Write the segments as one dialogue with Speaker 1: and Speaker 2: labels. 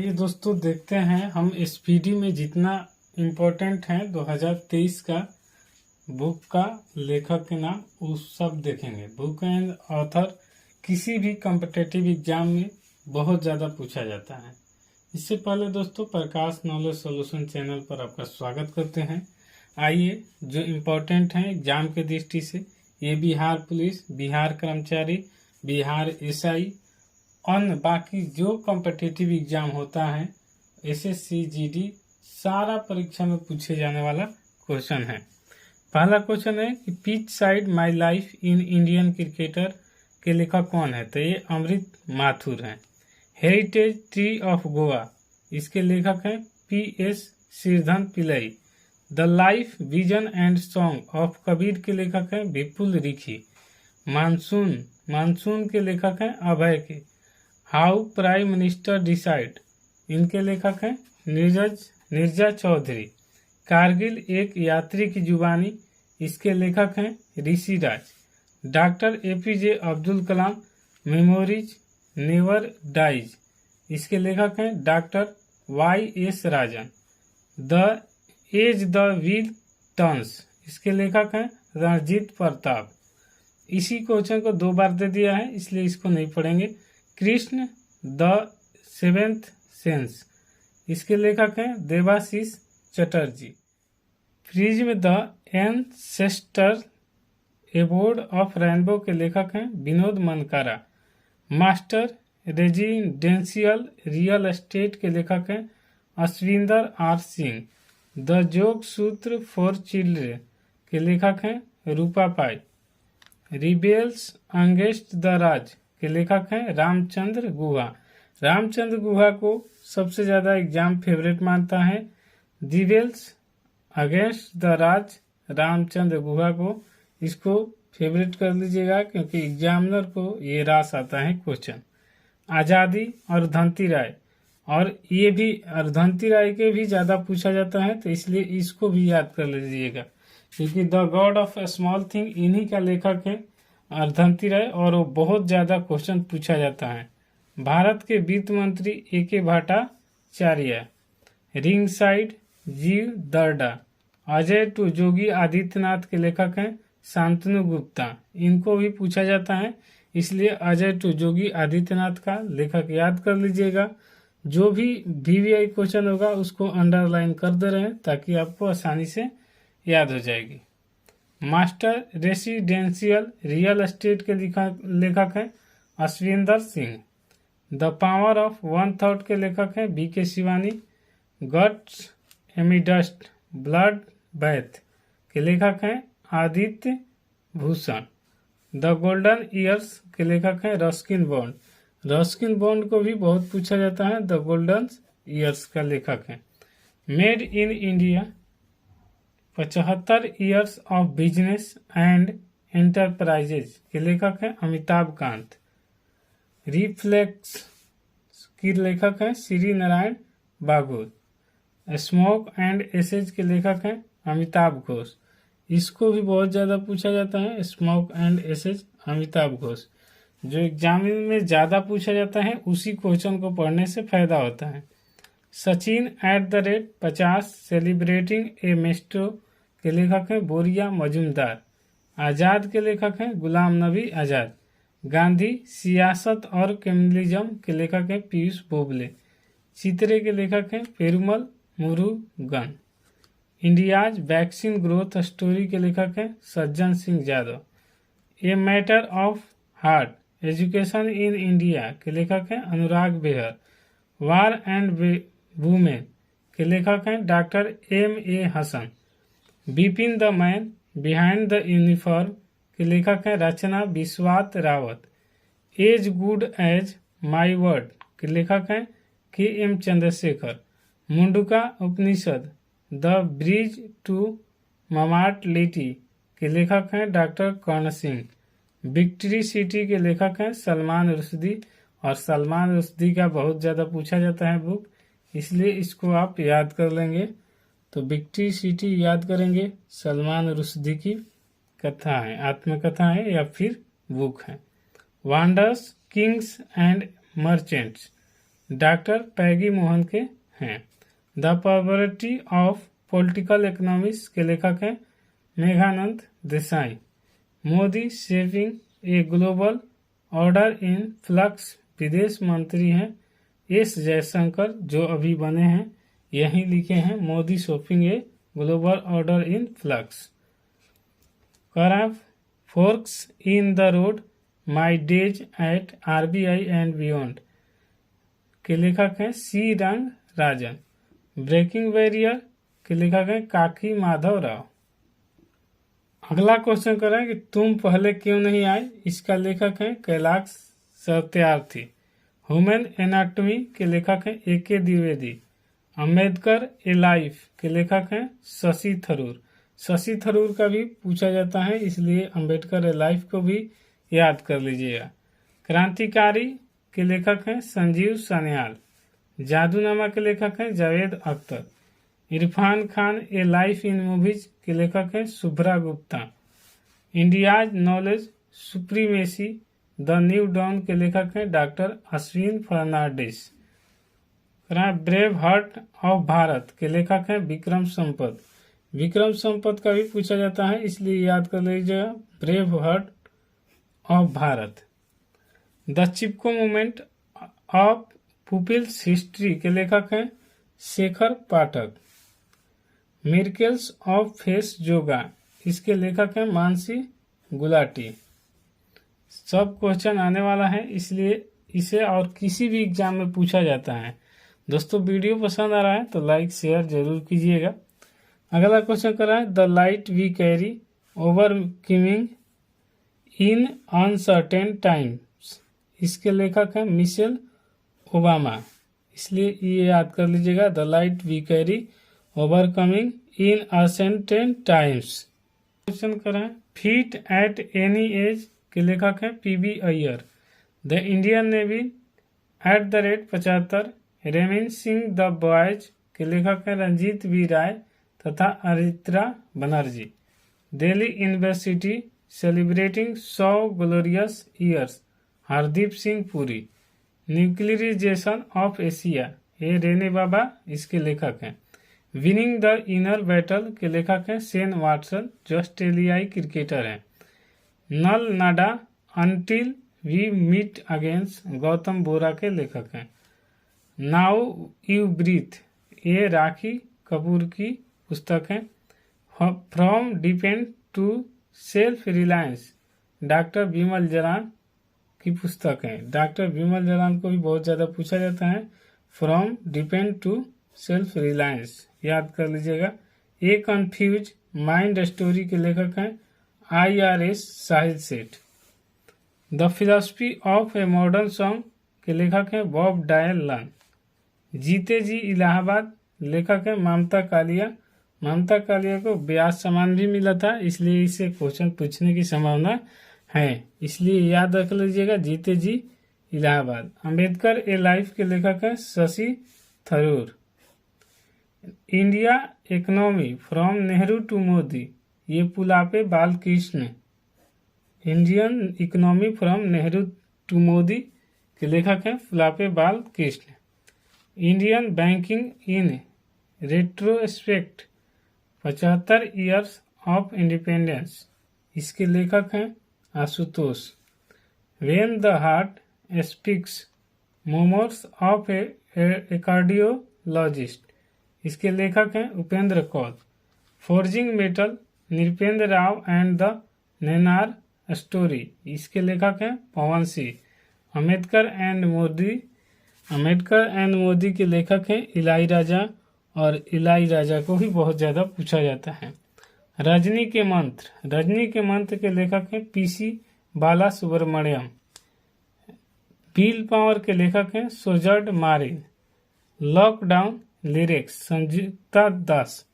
Speaker 1: आइए दोस्तों देखते हैं हम स्पीडी में जितना इम्पोर्टेंट है 2023 का बुक का लेखक के नाम वो सब देखेंगे। बुक एंड ऑथर किसी भी कॉम्पिटिटिव एग्जाम में बहुत ज़्यादा पूछा जाता है। इससे पहले दोस्तों प्रकाश नॉलेज सॉल्यूशन चैनल पर आपका स्वागत करते हैं। आइए जो इम्पोर्टेंट हैं एग्जाम के दृष्टि से, ये बिहार पुलिस, बिहार कर्मचारी, बिहार एसआई और बाकी जो कॉम्पिटिटिव एग्जाम होता है एसएससी जीडी सारा परीक्षा में पूछे जाने वाला क्वेश्चन है। पहला क्वेश्चन है कि pitch side my life in Indian cricketer के लेखक कौन है? तो ये अमृत माथुर हैं। हेरिटेज ट्री ऑफ गोवा, इसके लेखक हैं PS Sridhar Pillai. The life vision and song of Kabir के लेखक हैं विपुल रिखी। मानसून के लेखक हैं अभय के। हाउ प्राइम मिनिस्टर डिसाइड, इनके लेखक हैं नीरजा चौधरी। कारगिल एक यात्री की जुबानी, इसके लेखक हैं Rishiraj. Doctor APJ Abdul Kalam memories never dies, इसके लेखक हैं doctor Y S Rajan. The as the wheel turns, इसके लेखक हैं रणजीत प्रताप। इसी क्वेश्चन को 2 बार दे दिया है इसलिए इसको नहीं पढ़ेंगे। कृष्ण द सेवेंथ सेंस, इसके लेखक हैं Debashish Chatterjee. Prism the ancestor abode of rainbow के लेखक हैं Vinod Mankara. Master residential real estate के लेखक हैं अश्विंदर आर सिंह। द जोग सूत्र फॉर चिल्ड्रेन के लेखक हैं रूपा पाई। रिबेल्स अगेंस्ट द राज के लेखक हैं रामचंद्र गुहा। रामचंद्र गुहा को सबसे ज्यादा एग्जाम फेवरेट मानता है। रिबेल्स अगेंस्ट द राज, रामचंद्र गुहा को इसको फेवरेट कर लीजिएगा क्योंकि एग्जामिनर को ये रास आता है क्वेश्चन। आजादी और धनती राय, और ये भी अर्धंती राय के भी ज्यादा पूछा जाता है तो इसलिए इसको भी याद कर लीजिएगा क्योंकि the God of A small thing इन्हीं का लेखक है अर्धंती राय और वो बहुत ज्यादा क्वेश्चन पूछा जाता है। भारत के वित्त मंत्री ए.के. भट्टाचार्य। रिंग साइड जीव दर्डा। अजय टू जोगी आदित्यनाथ के लेखक हैं शांतनु गुप्ता। इनको भी पूछा जाता है इसलिए अजय टू जोगी आदित्यनाथ का लेखक याद कर लीजिएगा। जो भी वीवीआई क्वेश्चन होगा उसको अंडरलाइन कर दे रहे हैं ताकि आपको आसानी से याद हो जाएगी। मास्टर रेसिडेंशियल रियल एस्टेट के लेखक हैं Ashwinder Singh. The power of one thought के लेखक हैं BK Shivani. Guts amidst blood bath के लेखक हैं Aditya Bhushan. The golden years के लेखक हैं रस्किन बॉन्ड। रस्किन बॉन्ड को भी बहुत पूछा जाता है, द गोल्डन ईयर्स का लेखक है। Made in India 75 years of business and enterprises के लेखक हैं अमिताभ कांत। रिफ्लेक्स के लेखक हैं Shri Narayan Bagul. Smoke and ashes के लेखक हैं अमिताभ घोष। इसको भी बहुत ज्यादा पूछा जाता है, smoke and ashes Amitabh Ghosh. जो एग्जाम में ज्यादा पूछा जाता है उसी क्वेश्चन को पढ़ने से फायदा होता है। सचिन @50 सेलिब्रेटिंग ए मेस्ट्रो के लेखक हैं बोरिया मजूमदार। आजाद के लेखक हैं गुलाम नबी आजाद। गांधी सियासत और कम्युनिज्म के लेखक हैं पीयूष बोबले। चित्रे के लेखक हैं Perumal Murugan. India's vaccine growth story के लेखक हैं Sajjan Singh Yadav. A matter of heart education in India के लेखक हैं अनुराग बेहर। वार एंड वुमेन के लेखक हैं doctor M.A. Hasan. Bipin the man behind the uniform के लेखक हैं Rachna Bisht Rawat. As good as my word के लेखक हैं K.M. Chandrasekhar. Mundaka Upanishad the bridge to immortality के लेखक हैं doctor Karan Singh. Victory City के लेखक हैं सलमान रुश्दी, और सलमान रुश्दी का बहुत ज्यादा पूछा जाता है बुक, इसलिए इसको आप याद कर लेंगे। तो विक्ट्री सिटी याद करेंगे, सलमान रुश्दी की कथा है, आत्मकथा है या फिर बुक है। Wonders kings and merchants doctor Peggy Mohan के हैं। The poverty of political economics के लेखक हैं Meghnad Desai. Modi shaping a global order in flux विदेश मंत्री हैं एस जयशंकर, जो अभी बने हैं, यही लिखे हैं Modi shaping a global order in flux. Current forks in the road my days at RBI and beyond के लेखक हैं सी रंग राजन। ब्रेकिंग बैरियर के लेखक हैं काकी माधव राव। अगला क्वेश्चन करें कि तुम पहले क्यों नहीं आए, इसका लेखक हैं कैलाश सत्यार्थी। ह्यूमन एनाटॉमी के लेखक हैं ए के द्विवेदी। अम्बेडकर ए लाइफ के लेखक हैं शशि थरूर। शशि थरूर का भी पूछा जाता है, इसलिए अम्बेडकर ए लाइफ को भी याद कर लीजिएगा। क्रांतिकारी के लेखक हैं संजीव सान्याल। जादूनामा के लेखक हैं Javed Akhtar. Irfan Khan a life in movies के लेखक हैं Shubhra Gupta. India's knowledge supremacy the new dawn के लेखक हैं doctor Ashwin Fernandes. Brave heart of Bharat के लेखक हैं विक्रम संपत। विक्रम संपत का भी पूछा जाता है, इसलिए याद कर लीजिएगा brave heart of Bharat. The Chipko movement of peoples history के लेखक हैं Shekhar Pathak. Miracles of face yoga इसके लेखक हैं मानसी गुलाटी। सब क्वेश्चन आने वाला है, इसलिए इसे और किसी भी एग्जाम में पूछा जाता है। दोस्तों वीडियो पसंद आ रहा है तो लाइक शेयर जरूर कीजिएगा। अगला क्वेश्चन कर रहा है the light we carry overcoming in uncertain times इसके लेखक हैं मिशेल ओबामा, इसलिए ये याद कर लीजिएगा the light we carry overcoming in uncertain times. Question कर रहे हैं फिट एट एनी एज के लेखक हैं PB Iyer. The Indian navy @75 रेमिन सिंह द बॉयज के लेखक हैं रंजीत वी राय तथा Aritra Banerjee. Delhi university celebrating 100 glorious years Hardeep Singh Puri. Nuclearisation of Asia ये रेने बाबा इसके लेखक हैं। विनिंग द इनर बैटल के लेखक हैं शेन वाटसन, जो ऑस्ट्रेलियाई क्रिकेटर हैं। नल नाडा until we meet against Gautam Bora के लेखक हैं। नाउ यू ब्रीथ ये राखी कपूर की पुस्तक है। From depend to self reliance doctor Bimal Jalan की पुस्तक है। डॉक्टर विमल जलान को भी बहुत ज़्यादा पूछा जाता है। From depend to self reliance याद कर लीजिएगा। ए कन्फ्यूज माइंड स्टोरी के लेखक हैं IRS साहिल सेठ। The philosophy of a modern song के लेखक हैं बॉब डायलन। जीते जी इलाहाबाद लेखक हैं ममता कालिया। ममता कालिया को ब्याज सामान भी मिला था, इसलिए इसे क्वेश्चन पूछने की संभावना है, इसलिए याद रख लीजिएगा जीते जी इलाहाबाद। अंबेडकर ए लाइफ के लेखक हैं Shashi Tharoor. India economy from Nehru to Modi ये Pulapre Balakrishna. Indian economy from Nehru to Modi के लेखक हैं Pulapre Balakrishna. Indian banking in retrospect 75 years of independence इसके लेखक हैं Ashutosh. When the heart speaks memoirs of a cardiologist इसके लेखक हैं Upendra Kaur. Forging metal Nripendra Rao and the Nainar story इसके लेखक हैं पवन सिंह। अम्बेडकर एंड मोदी के लेखक हैं इलाई राजा, और इलाई राजा को भी बहुत ज़्यादा पूछा जाता है। रजनी के मंत्र के लेखक हैं PC बाला सुब्रमण्यम। व्हील पावर के लेखक हैं सोजर्ड मारिन। लॉकडाउन लिरिक्स संयुक्ता दास,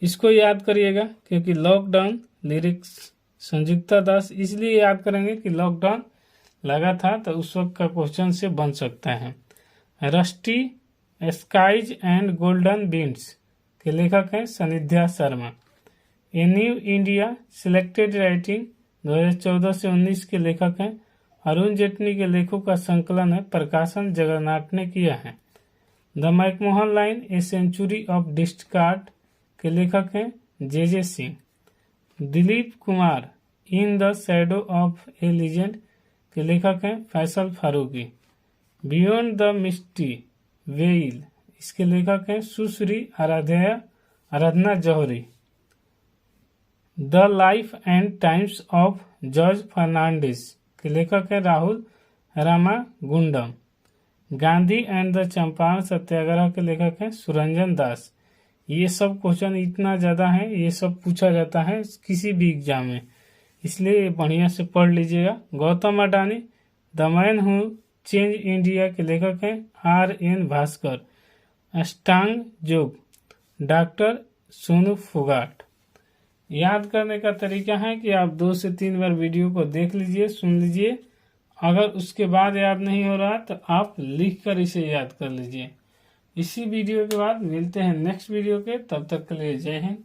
Speaker 1: इसको याद करिएगा क्योंकि लॉकडाउन लिरिक्स संयुक्ता दास इसलिए याद करेंगे कि लॉकडाउन लगा था तो उस वक्त का क्वेश्चन से बन सकता है। Rusty skies and golden beans के लेखक हैं Sannidhya Sharma. A new India selected writing 2014 से 19 के लेखक हैं अरुण जेटली के लेखों का संकलन है। प्रकाशन जगन्नाथ ने किया है। The McMahon line a century of discord के लेखक हैं J Singh. Dilip Kumar in the shadow of a legend के लेखक हैं Faisal Farooqui. Beyond the misty veil इसके लेखक हैं Sushri Aradhana Johri. The life and times of George Fernandes के लेखक हैं राहुल रामागुंडम। गांधी एंड द चंपारण सत्याग्रह के लेखक हैं सुरंजन दास। ये सब क्वेश्चन इतना ज़्यादा है, ये सब पूछा जाता है किसी भी एग्जाम में, इसलिए बढ़िया से पढ़ लीजिएगा। Gautam Adani the man who change India के लेखक हैं RN भास्कर। अष्टांग योग डॉक्टर सोनू फोगाट। याद करने का तरीका है कि आप 2 से 3 बार वीडियो को देख लीजिए, सुन लीजिए। अगर उसके बाद याद नहीं हो रहा तो आप लिख कर इसे याद कर लीजिए। इसी वीडियो के बाद मिलते हैं नेक्स्ट वीडियो के, तब तक के लिए जय हिंद।